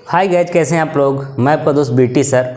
Hi guys, कैसे हैं आप लोग। मैं आपका दोस्त बीटी सर,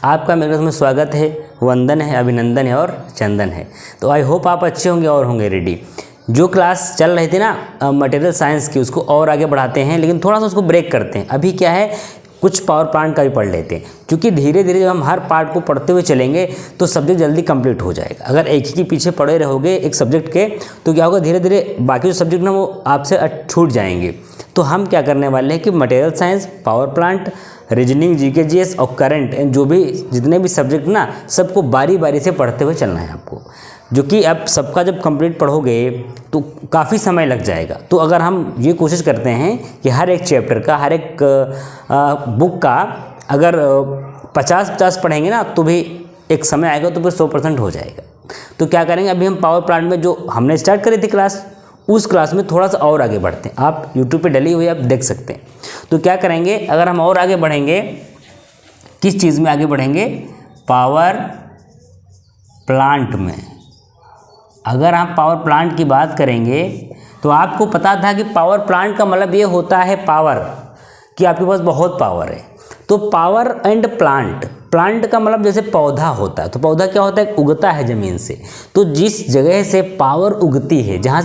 आपका मेरे में स्वागत है। वंदन है, अभिनंदन है और चंदन है। तो आई होप आप अच्छे होंगे और होंगे रेडी। जो क्लास चल रही थी ना मटेरियल साइंस की, उसको और आगे बढ़ाते हैं, लेकिन थोड़ा सा उसको ब्रेक करते हैं। अभी क्या है, कुछ पावर प्लांट का भी पढ़ लेते हैं, क्योंकि धीरे धीरे जब हम हर पार्ट को पढ़ते हुए चलेंगे तो सब्जेक्ट जल्दी कंप्लीट हो जाएगा। अगर एक ही के पीछे पढ़े रहोगे एक सब्जेक्ट के, तो क्या होगा, धीरे धीरे बाकी जो सब्जेक्ट ना वो आपसे छूट जाएंगे। तो हम क्या करने वाले हैं कि material science, power plant, reasoning, GK GS और करंट, जो भी जितने भी सब्जेक्ट ना, सबको बारी बारी से पढ़ते हुए चलना है आपको। जो कि अब सबका जब कंप्लीट पढ़ोगे तो काफ़ी समय लग जाएगा। तो अगर हम ये कोशिश करते हैं कि हर एक चैप्टर का, हर एक बुक का अगर 50-50 पढ़ेंगे ना, तो भी एक समय आएगा तो फिर 100% हो जाएगा। तो क्या करेंगे, अभी हम पावर प्लांट में जो हमने स्टार्ट करी थी क्लास, उस क्लास में थोड़ा सा और आगे बढ़ते हैं। आप यूट्यूब पे डली हुई आप देख सकते हैं। तो क्या करेंगे, अगर हम और आगे बढ़ेंगे, किस चीज़ में आगे बढ़ेंगे, पावर प्लांट में। अगर हम पावर प्लांट की बात करेंगे तो आपको पता था कि पावर प्लांट का मतलब ये होता है पावर, कि आपके पास बहुत पावर है। तो पावर एंड प्लांट, प्लांट का मतलब जैसे पौधा होता है, तो पौधा क्या होता है, उगता है ज़मीन से। तो जिस जगह से पावर उगती है, जहाँ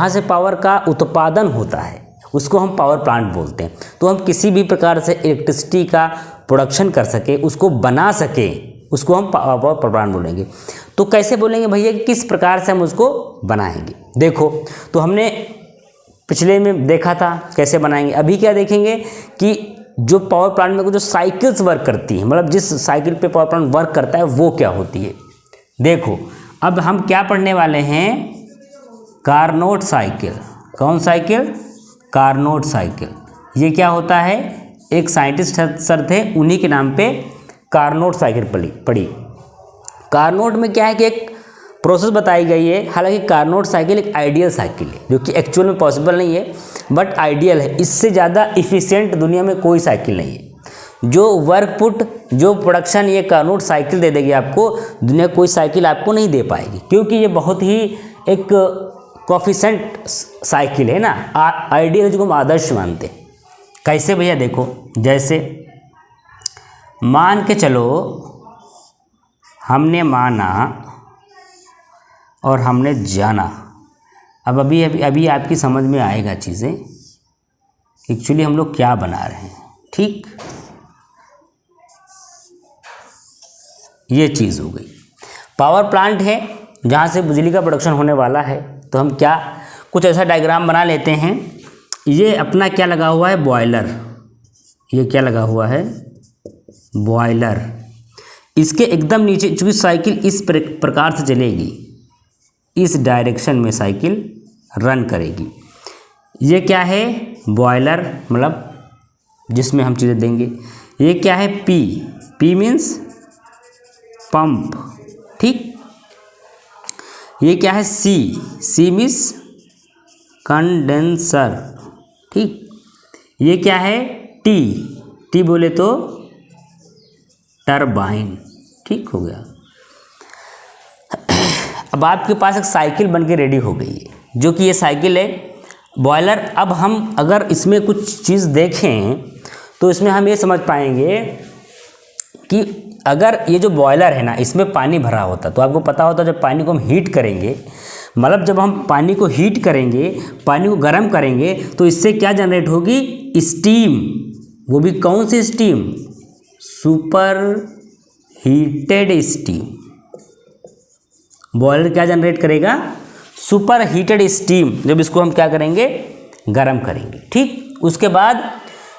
से पावर का उत्पादन होता है, उसको हम पावर प्लांट बोलते हैं। तो हम किसी भी प्रकार से इलेक्ट्रिसिटी का प्रोडक्शन कर सके, उसको बना सके, उसको हम पावर प्लांट बोलेंगे। तो कैसे बोलेंगे भैया, किस प्रकार से हम उसको बनाएंगे। देखो, तो हमने पिछले में देखा था कैसे बनाएंगे। अभी क्या देखेंगे कि जो पावर प्लांट में जो साइकिल्स वर्क करती है, मतलब जिस साइकिल पे पावर प्लांट वर्क करता है, वो क्या होती है। देखो, अब हम क्या पढ़ने वाले हैं, कार्नोट साइकिल। कौन साइकिल, कार्नोट साइकिल। ये क्या होता है, एक साइंटिस्ट सर थे, उन्हीं के नाम पे कार्नोट साइकिल पढ़ी। कार्नोट में क्या है कि एक प्रोसेस बताई गई है। हालांकि कार्नोट साइकिल एक आइडियल साइकिल है, जो कि एक्चुअल में पॉसिबल नहीं है, बट आइडियल है। इससे ज़्यादा इफ़िशिएंट दुनिया में कोई साइकिल नहीं है। जो वर्कपुट, जो प्रोडक्शन ये कार्नोट साइकिल दे देगी आपको, दुनिया कोई साइकिल आपको नहीं दे पाएगी, क्योंकि ये बहुत ही एक कोफिशिएंट साइकिल है ना, आइडियल, जिसको हम आदर्श मानते हैं। कैसे भैया, देखो, जैसे मान के चलो हमने माना और हमने जाना। अब अभी आपकी समझ में आएगा चीज़ें, एक्चुअली हम लोग क्या बना रहे हैं। ठीक, ये चीज़ हो गई। पावर प्लांट है जहाँ से बिजली का प्रोडक्शन होने वाला है। तो हम क्या, कुछ ऐसा डायग्राम बना लेते हैं। ये अपना क्या लगा हुआ है, बॉयलर। ये क्या लगा हुआ है, बॉयलर। इसके एकदम नीचे, चूँकि साइकिल इस प्रकार से चलेगी, इस डायरेक्शन में साइकिल रन करेगी। ये क्या है, बॉयलर, मतलब जिसमें हम चीज़ें देंगे। ये क्या है, पी मीन्स पंप। ठीक, ये क्या है, सी मीन्स कंडेंसर। ठीक, ये क्या है, टी बोले तो टरबाइन। ठीक हो गया। अब आपके पास एक साइकिल बन के रेडी हो गई है, जो कि ये साइकिल है, बॉयलर। अब हम अगर इसमें कुछ चीज़ देखें तो इसमें हम ये समझ पाएंगे कि अगर ये जो बॉयलर है ना, इसमें पानी भरा होता, तो आपको पता होता जब पानी को हम हीट करेंगे, मतलब जब हम पानी को हीट करेंगे, पानी को गर्म करेंगे, तो इससे क्या जनरेट होगी, स्टीम। वो भी कौन सी steam, super heated steam. Boiler क्या जनरेट करेगा, सुपर हीटेड स्टीम। जब इसको हम क्या करेंगे, गर्म करेंगे। ठीक, उसके बाद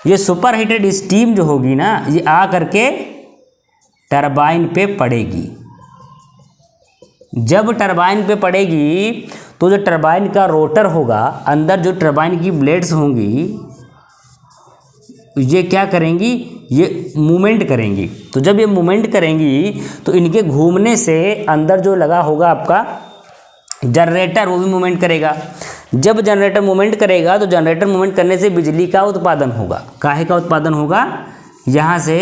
ये सुपर हीटेड स्टीम जो होगी ना, ये आ करके टरबाइन पे पड़ेगी। जब टरबाइन पे पड़ेगी तो जो टरबाइन का रोटर होगा, अंदर जो टरबाइन की ब्लेड्स होंगी, ये क्या करेंगी, ये मूवमेंट करेंगी। तो जब ये मूवमेंट करेंगी तो इनके घूमने से अंदर जो लगा होगा आपका जनरेटर, वो भी मूवमेंट करेगा। जब जनरेटर मूवमेंट करेगा तो जनरेटर मूवमेंट करने से बिजली का उत्पादन होगा। काहे का उत्पादन होगा, यहाँ से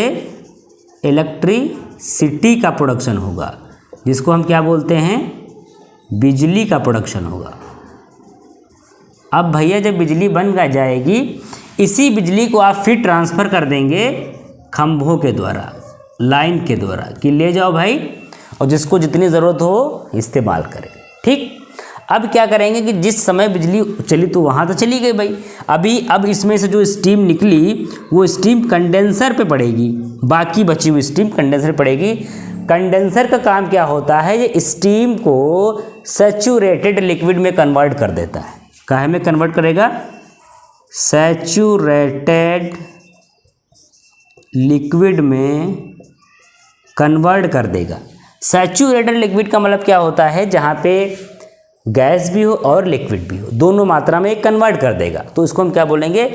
इलेक्ट्रिसिटी का प्रोडक्शन होगा, जिसको हम क्या बोलते हैं, बिजली का प्रोडक्शन होगा। अब भैया जब बिजली बन जाएगी, इसी बिजली को आप फिर ट्रांसफ़र कर देंगे खंभों के द्वारा, लाइन के द्वारा, कि ले जाओ भाई और जिसको जितनी ज़रूरत हो इस्तेमाल करें। ठीक, अब क्या करेंगे कि जिस समय बिजली चली तो वहाँ तो चली गई भाई, अब इसमें से जो स्टीम निकली वो स्टीम कंडेंसर पे पड़ेगी, बाकी बची हुई स्टीम कंडेंसर पड़ेगी। कंडेंसर का काम क्या होता है, ये स्टीम को सैचुरेटेड लिक्विड में कन्वर्ट कर देता है। काहे में कन्वर्ट करेगा? सैचुरेटेड लिक्विड में कन्वर्ट कर देगा। सैचुरेटेड लिक्विड का मतलब क्या होता है, जहाँ पे गैस भी हो और लिक्विड भी हो, दोनों मात्रा में कन्वर्ट कर देगा, तो इसको हम क्या बोलेंगे?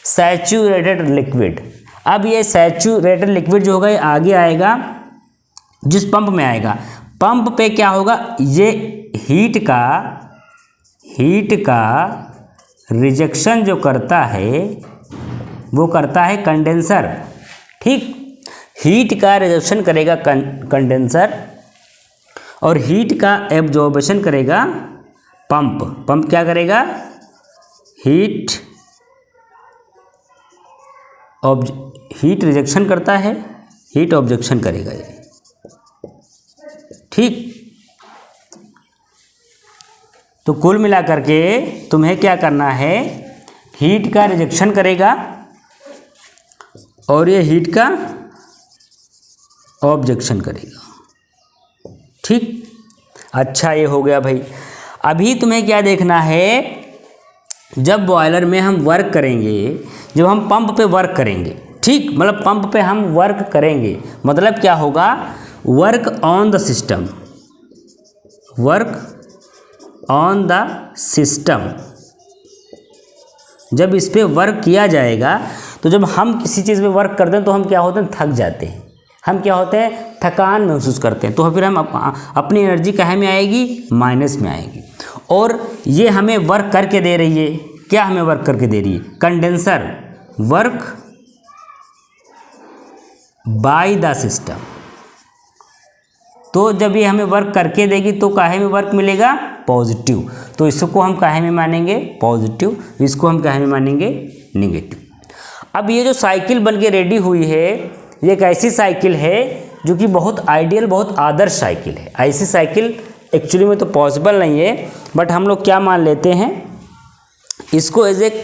Saturated liquid. अब ये सैचुरेटेड लिक्विड जो होगा ये आगे आएगा, जिस पंप में आएगा, पंप पे क्या होगा, ये हीट का रिजेक्शन जो करता है वो करता है कंडेंसर। ठीक, हीट का रिजेक्शन करेगा कंडेंसर और हीट का एब्जॉर्बेशन करेगा पंप क्या करेगा? हीट रिजेक्शन करता है, हीट ऑब्जेक्शन करेगा ये। ठीक, तो कुल मिलाकर के तुम्हें क्या करना है, हीट का रिजेक्शन करेगा और ये हीट का ऑब्जेक्शन करेगा। ठीक, अच्छा ये हो गया भाई। अभी तुम्हें क्या देखना है, जब बॉयलर में हम वर्क करेंगे, जब हम पंप पे वर्क करेंगे, ठीक, मतलब पंप पे हम वर्क करेंगे, मतलब क्या होगा, work on the system, work on the system. जब इस पे वर्क किया जाएगा तो जब हम किसी चीज़ पे वर्क करते हैं तो हम क्या होते हैं, थक जाते हैं, हम क्या होते हैं, थकान महसूस करते हैं, तो फिर हम अपनी एनर्जी कहाँ में आएगी, माइनस में आएगी। और ये हमें वर्क करके दे रही है, क्या हमें वर्क करके दे रही है, condenser work by the system. तो जब ये हमें वर्क करके देगी तो काहे में वर्क मिलेगा, पॉजिटिव, तो इसको हम काहे में मानेंगे, पॉजिटिव, इसको हम काहे में मानेंगे, निगेटिव। अब ये जो साइकिल बन के रेडी हुई है, ये एक ऐसी साइकिल है जो कि बहुत आइडियल, बहुत आदर्श साइकिल है। ऐसी साइकिल एक्चुअली में तो पॉसिबल नहीं है, बट हम लोग क्या मान लेते हैं, इसको एज एक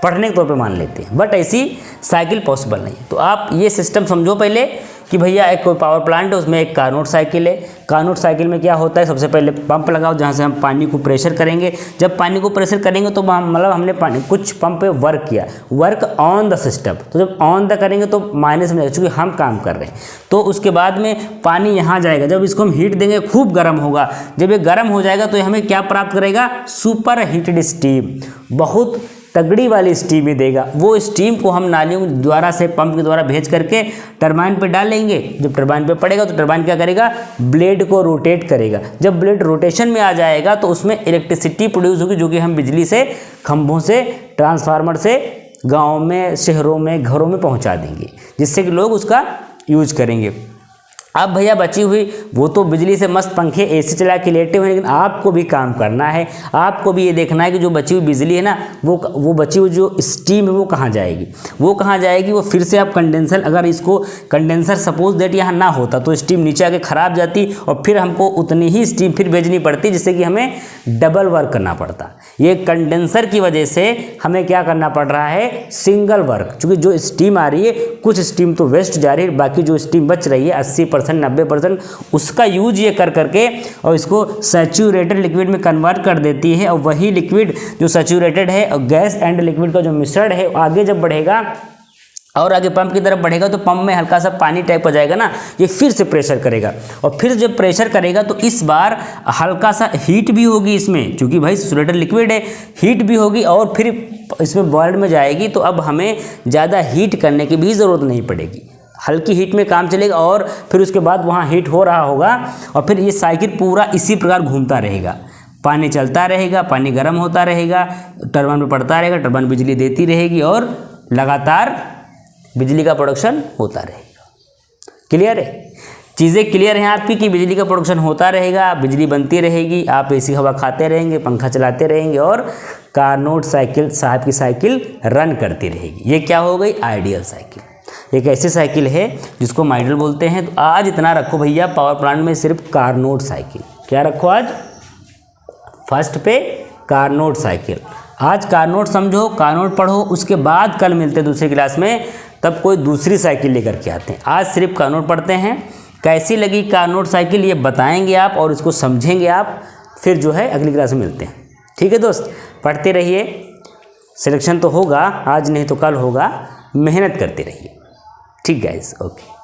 पढ़ने के तौर पे मान लेते हैं, बट ऐसी साइकिल पॉसिबल नहीं है। तो आप ये सिस्टम समझो पहले कि भैया एक कोई पावर प्लांट है, उसमें एक कार्नोट साइकिल है। कार्नोट साइकिल में क्या होता है, सबसे पहले पंप लगाओ जहाँ से हम पानी को प्रेशर करेंगे। जब पानी को प्रेशर करेंगे तो मतलब हमने पानी कुछ पंप पे वर्क किया, वर्क ऑन द सिस्टम। तो जब ऑन द करेंगे तो माइनस में, चूँकि हम काम कर रहे हैं, तो उसके बाद में पानी यहाँ जाएगा। जब इसको हम हीट देंगे खूब गर्म होगा, जब ये गर्म हो जाएगा तो ये हमें क्या प्राप्त करेगा, सुपर हीटेड स्टीम, बहुत तगड़ी वाली स्टीम ही देगा। वो स्टीम को हम नालियों द्वारा से पंप के द्वारा भेज करके टरबाइन पे डालेंगे। जब टरबाइन पे पड़ेगा तो टरबाइन क्या करेगा, ब्लेड को रोटेट करेगा। जब ब्लेड रोटेशन में आ जाएगा तो उसमें इलेक्ट्रिसिटी प्रोड्यूस होगी, जो कि हम बिजली से, खंभों से, ट्रांसफार्मर से गाँव में, शहरों में, घरों में पहुँचा देंगे, जिससे कि लोग उसका यूज करेंगे। अब भैया बची हुई वो तो बिजली से मस्त पंखे एसी चला के लेटे हुए हैं, लेकिन आपको भी काम करना है, आपको भी ये देखना है कि जो बची हुई बिजली है ना, वो बची हुई जो स्टीम है वो कहाँ जाएगी, वो कहाँ जाएगी। वो फिर से आप कंडेंसर, अगर इसको कंडेंसर सपोज दैट यहाँ ना होता तो स्टीम नीचे आके ख़राब जाती और फिर हमको उतनी ही स्टीम फिर भेजनी पड़ती, जिससे कि हमें डबल वर्क करना पड़ता। ये कंडेंसर की वजह से हमें क्या करना पड़ रहा है, सिंगल वर्क। चूँकि जो स्टीम आ रही है, कुछ स्टीम तो वेस्ट जा रही है, बाकी जो स्टीम बच रही है 80% 90% उसका यूज ये कर करके और इसको सैचुरेटेड लिक्विड में कन्वर्ट कर देती है। और वही लिक्विड जो सैचुरेटेड है और गैस एंड लिक्विड का जो मिश्रण है, आगे जब बढ़ेगा और आगे पंप की तरफ बढ़ेगा तो पंप में हल्का सा पानी टाइप हो जाएगा ना, ये फिर से प्रेशर करेगा और फिर जब प्रेशर करेगा तो इस बार हल्का सा हीट भी होगी इसमें, क्योंकि भाई सैचुरेटेड लिक्विड है, हीट भी होगी और फिर इसमें बॉयलर में जाएगी। तो अब हमें ज़्यादा हीट करने की भी ज़रूरत नहीं पड़ेगी, हल्की हीट में काम चलेगा और फिर उसके बाद वहाँ हीट हो रहा होगा और फिर ये साइकिल पूरा इसी प्रकार घूमता रहेगा। पानी चलता रहेगा, पानी गर्म होता रहेगा, टरबाइन में पड़ता रहेगा, टरबाइन बिजली देती रहेगी और लगातार बिजली का प्रोडक्शन होता रहेगा। क्लियर है? चीज़ें क्लियर हैं आपकी कि बिजली का प्रोडक्शन होता रहेगा, बिजली बनती रहेगी, आप एसी हवा खाते रहेंगे, पंखा चलाते रहेंगे और कार्नोट साइकिल साहब की साइकिल रन करती रहेगी। ये क्या हो गई? Ideal cycle. एक ऐसी साइकिल है जिसको हम आइडियल बोलते हैं। तो आज इतना रखो भैया, पावर प्लांट में सिर्फ कार्नोट साइकिल। क्या रखो आज? फर्स्ट पे कार्नोट साइकिल। आज कार्नोट समझो, कार्नोट पढ़ो, उसके बाद कल मिलते हैं दूसरी क्लास में, तब कोई दूसरी साइकिल लेकर के आते हैं। आज सिर्फ कार्नोट पढ़ते हैं। कैसी लगी कार्नोट साइकिल ये बताएंगे आप और इसको समझेंगे आप, फिर जो है अगली क्लास में मिलते हैं। ठीक है दोस्त, पढ़ते रहिए। सिलेक्शन तो होगा आज, नहीं तो कल होगा। मेहनत करते रहिए। ठीक गाइस, ओके।